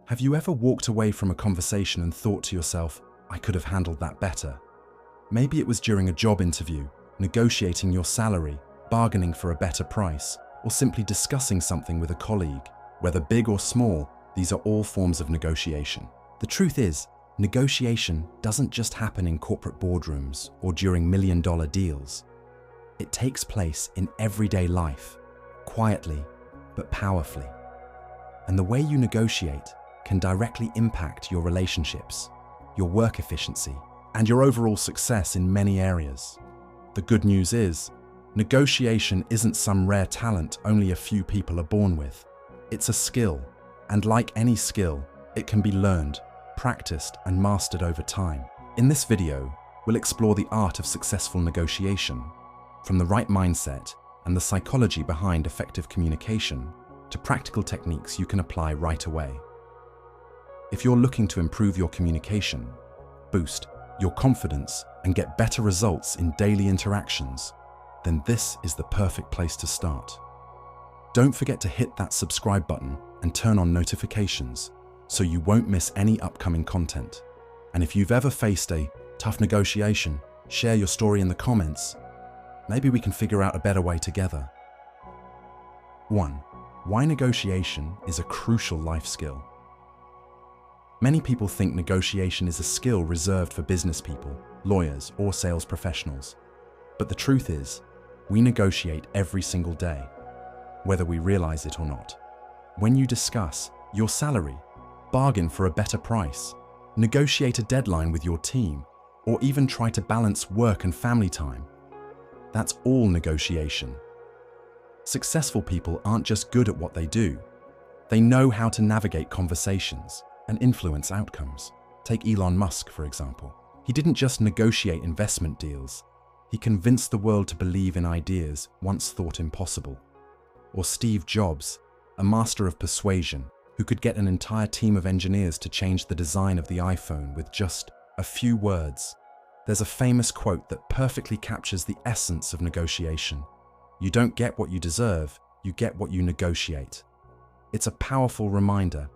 Have you ever walked away from a conversation and thought to yourself, I could have handled that better? Maybe it was during a job interview, negotiating your salary, bargaining for a better price, or simply discussing something with a colleague. Whether big or small, these are all forms of negotiation. The truth is, negotiation doesn't just happen in corporate boardrooms or during million-dollar deals. It takes place in everyday life, quietly but powerfully. And the way you negotiate can directly impact your relationships, your work efficiency, and your overall success in many areas. The good news is, negotiation isn't some rare talent only a few people are born with. It's a skill, and like any skill, it can be learned, practiced, and mastered over time. In this video, we'll explore the art of successful negotiation, from the right mindset and the psychology behind effective communication to practical techniques you can apply right away. If you're looking to improve your communication, boost your confidence, and get better results in daily interactions, then this is the perfect place to start. Don't forget to hit that subscribe button and turn on notifications so you won't miss any upcoming content. And if you've ever faced a tough negotiation, share your story in the comments. Maybe we can figure out a better way together. 1. Why negotiation is a crucial life skill. Many people think negotiation is a skill reserved for business people, lawyers, or sales professionals. But the truth is, we negotiate every single day, whether we realize it or not. When you discuss your salary, bargain for a better price, negotiate a deadline with your team, or even try to balance work and family time, that's all negotiation. Successful people aren't just good at what they do. They know how to navigate conversations and influence outcomes. Take Elon Musk, for example. He didn't just negotiate investment deals. He convinced the world to believe in ideas once thought impossible. Or Steve Jobs, a master of persuasion, who could get an entire team of engineers to change the design of the iPhone with just a few words. There's a famous quote that perfectly captures the essence of negotiation. You don't get what you deserve, you get what you negotiate. It's a powerful reminder.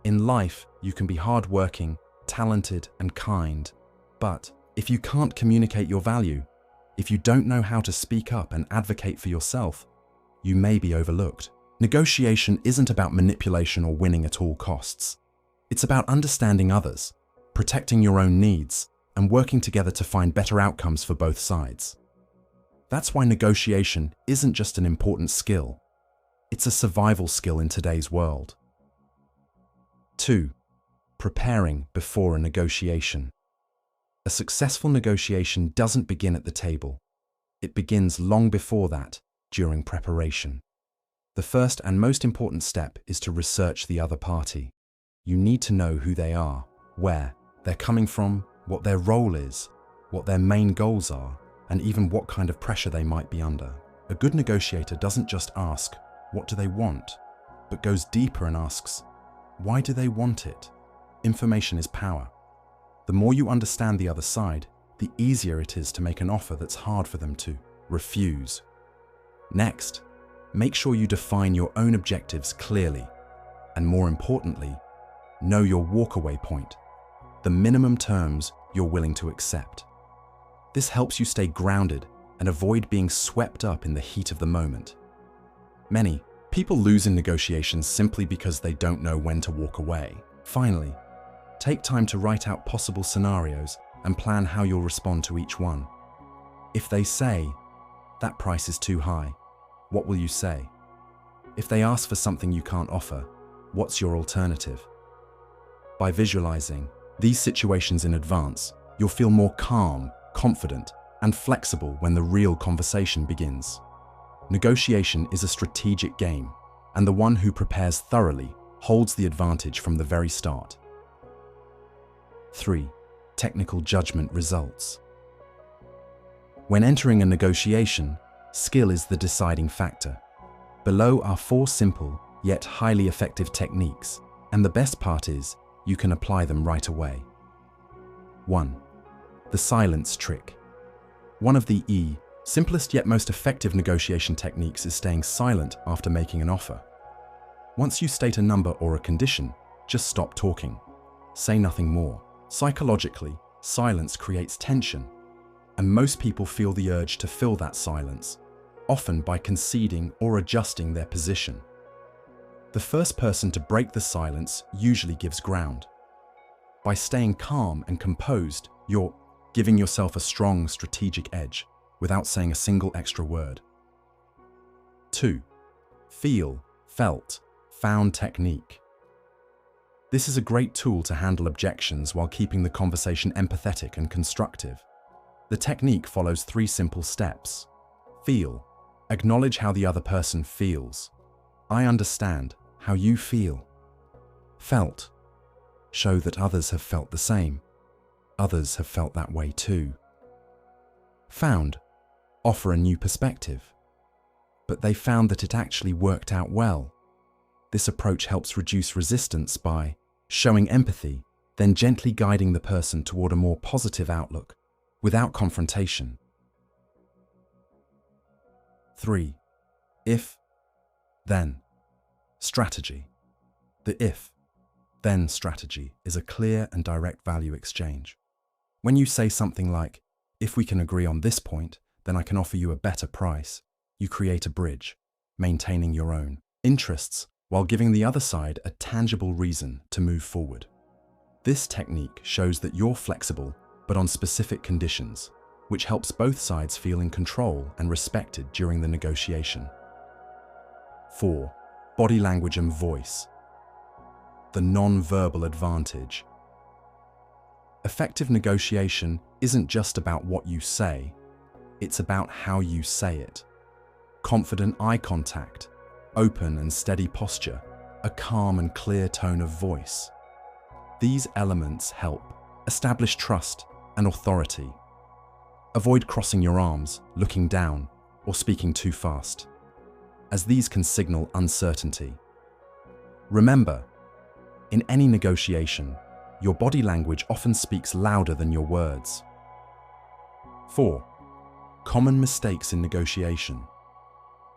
In life, you can be hardworking, talented, and kind. But if you can't communicate your value, if you don't know how to speak up and advocate for yourself, you may be overlooked. Negotiation isn't about manipulation or winning at all costs. It's about understanding others, protecting your own needs, and working together to find better outcomes for both sides. That's why negotiation isn't just an important skill. It's a survival skill in today's world. 2. Preparing before a negotiation. A successful negotiation doesn't begin at the table. It begins long before that, during preparation. The first and most important step is to research the other party. You need to know who they are, where they're coming from, what their role is, what their main goals are, and even what kind of pressure they might be under. A good negotiator doesn't just ask, what do they want, but goes deeper and asks, why do they want it? Information is power. The more you understand the other side, the easier it is to make an offer that's hard for them to refuse. Next, make sure you define your own objectives clearly, and more importantly, know your walkaway point, the minimum terms you're willing to accept. This helps you stay grounded and avoid being swept up in the heat of the moment. Many people lose in negotiations simply because they don't know when to walk away. Finally, take time to write out possible scenarios and plan how you'll respond to each one. If they say, that price is too high, what will you say? If they ask for something you can't offer, what's your alternative? By visualizing these situations in advance, you'll feel more calm, confident, and flexible when the real conversation begins. Negotiation is a strategic game, and the one who prepares thoroughly holds the advantage from the very start. 3. Technical judgment results. When entering a negotiation, skill is the deciding factor. Below are 4 simple, yet highly effective techniques, and the best part is, you can apply them right away. 1. The silence trick. One of the simplest yet most effective negotiation techniques is staying silent after making an offer. Once you state a number or a condition, just stop talking. Say nothing more. Psychologically, silence creates tension, and most people feel the urge to fill that silence, often by conceding or adjusting their position. The first person to break the silence usually gives ground. By staying calm and composed, you're giving yourself a strong strategic edge without saying a single extra word. 2. Feel, felt, found technique. This is a great tool to handle objections while keeping the conversation empathetic and constructive. The technique follows 3 simple steps. Feel. Acknowledge how the other person feels. I understand how you feel. Felt. Show that others have felt the same. Others have felt that way too. Found. Offer a new perspective. But they found that it actually worked out well. This approach helps reduce resistance by showing empathy, then gently guiding the person toward a more positive outlook without confrontation. 3. If, then. Strategy. The if, then strategy is a clear and direct value exchange. When you say something like, if we can agree on this point, then I can offer you a better price, you create a bridge, maintaining your own interests while giving the other side a tangible reason to move forward. This technique shows that you're flexible, but on specific conditions, which helps both sides feel in control and respected during the negotiation. 4. Body language and voice. The non-verbal advantage. Effective negotiation isn't just about what you say, it's about how you say it. Confident eye contact, open and steady posture, a calm and clear tone of voice. These elements help establish trust and authority. Avoid crossing your arms, looking down, or speaking too fast, as these can signal uncertainty. Remember, in any negotiation, your body language often speaks louder than your words. 4. Common mistakes in negotiation.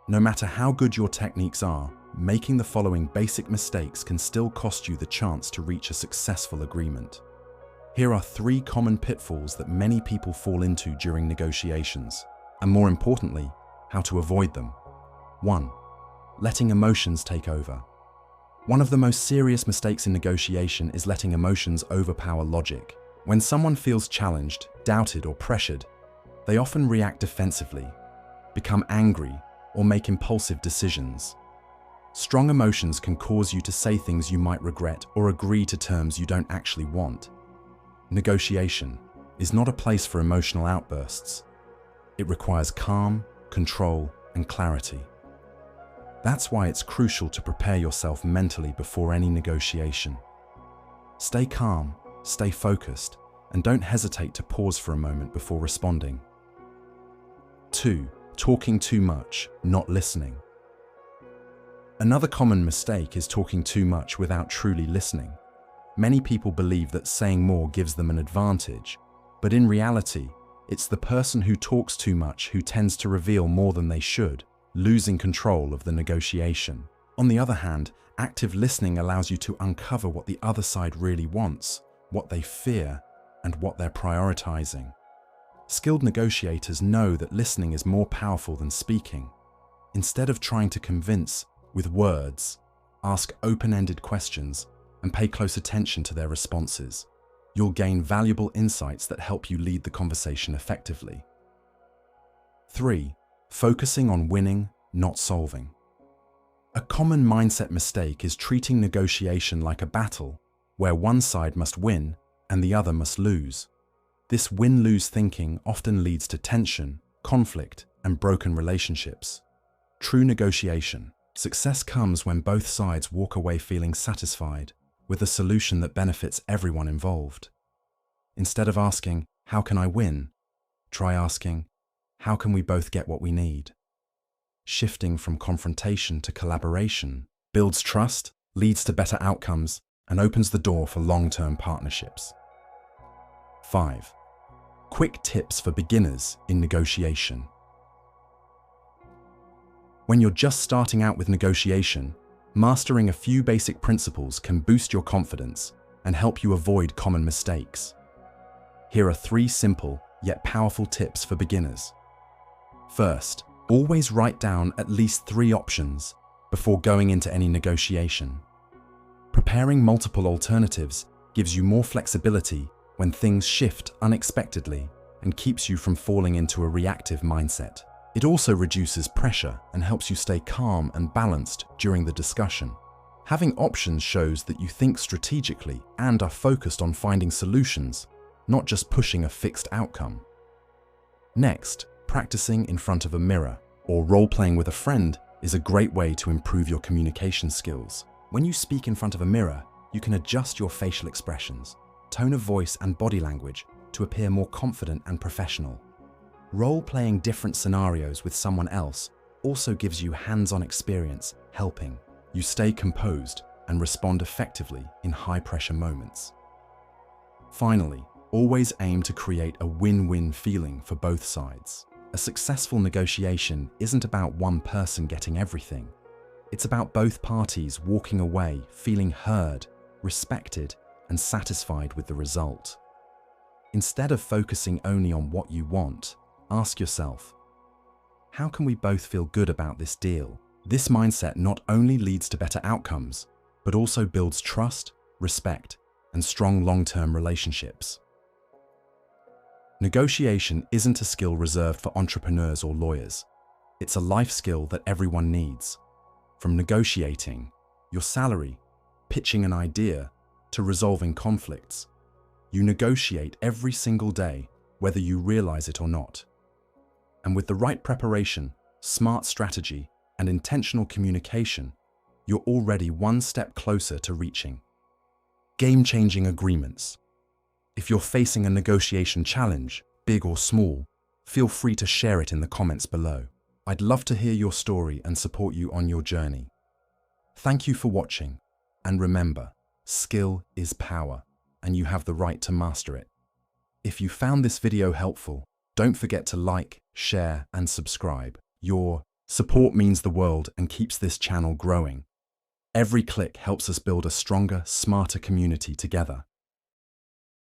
No matter how good your techniques are, making the following basic mistakes can still cost you the chance to reach a successful agreement. Here are 3 common pitfalls that many people fall into during negotiations, and more importantly, how to avoid them. 1. Letting emotions take over. One of the most serious mistakes in negotiation is letting emotions overpower logic. When someone feels challenged, doubted, or pressured, they often react defensively, become angry, or make impulsive decisions. Strong emotions can cause you to say things you might regret or agree to terms you don't actually want. Negotiation is not a place for emotional outbursts. It requires calm, control, and clarity. That's why it's crucial to prepare yourself mentally before any negotiation. Stay calm, stay focused, and don't hesitate to pause for a moment before responding. 2. Talking too much, not listening. Another common mistake is talking too much without truly listening. Many people believe that saying more gives them an advantage, but in reality, it's the person who talks too much who tends to reveal more than they should, losing control of the negotiation. On the other hand, active listening allows you to uncover what the other side really wants, what they fear, and what they're prioritizing. Skilled negotiators know that listening is more powerful than speaking. Instead of trying to convince with words, ask open-ended questions and pay close attention to their responses. You'll gain valuable insights that help you lead the conversation effectively. 3. Focusing on winning, not solving. A common mindset mistake is treating negotiation like a battle, where one side must win and the other must lose. This win-lose thinking often leads to tension, conflict, and broken relationships. True negotiation. Success comes when both sides walk away feeling satisfied with a solution that benefits everyone involved. Instead of asking, "How can I win?" try asking, "How can we both get what we need?" Shifting from confrontation to collaboration builds trust, leads to better outcomes, and opens the door for long-term partnerships. 5. Quick tips for beginners in negotiation. When you're just starting out with negotiation, Mastering a few basic principles can boost your confidence and help you avoid common mistakes. Here are 3 simple yet powerful tips for beginners. First, always write down at least 3 options before going into any negotiation. Preparing multiple alternatives gives you more flexibility when things shift unexpectedly and keeps you from falling into a reactive mindset. It also reduces pressure and helps you stay calm and balanced during the discussion. Having options shows that you think strategically and are focused on finding solutions, not just pushing a fixed outcome. Next, practicing in front of a mirror or role-playing with a friend is a great way to improve your communication skills. When you speak in front of a mirror, you can adjust your facial expressions, tone of voice and body language to appear more confident and professional. Role-playing different scenarios with someone else also gives you hands-on experience, helping you stay composed and respond effectively in high-pressure moments. Finally, always aim to create a win-win feeling for both sides. A successful negotiation isn't about one person getting everything. It's about both parties walking away feeling heard, respected, and satisfied with the result. Instead of focusing only on what you want, ask yourself, how can we both feel good about this deal? This mindset not only leads to better outcomes, but also builds trust, respect, and strong long-term relationships. Negotiation isn't a skill reserved for entrepreneurs or lawyers. It's a life skill that everyone needs. From negotiating your salary, pitching an idea, to resolving conflicts, you negotiate every single day, whether you realize it or not. And with the right preparation, smart strategy, and intentional communication, you're already one step closer to reaching game-changing agreements. If you're facing a negotiation challenge, big or small, feel free to share it in the comments below. I'd love to hear your story and support you on your journey. Thank you for watching, and remember, skill is power, and you have the right to master it. If you found this video helpful, don't forget to like, share, and subscribe. Your support means the world and keeps this channel growing. Every click helps us build a stronger, smarter community together.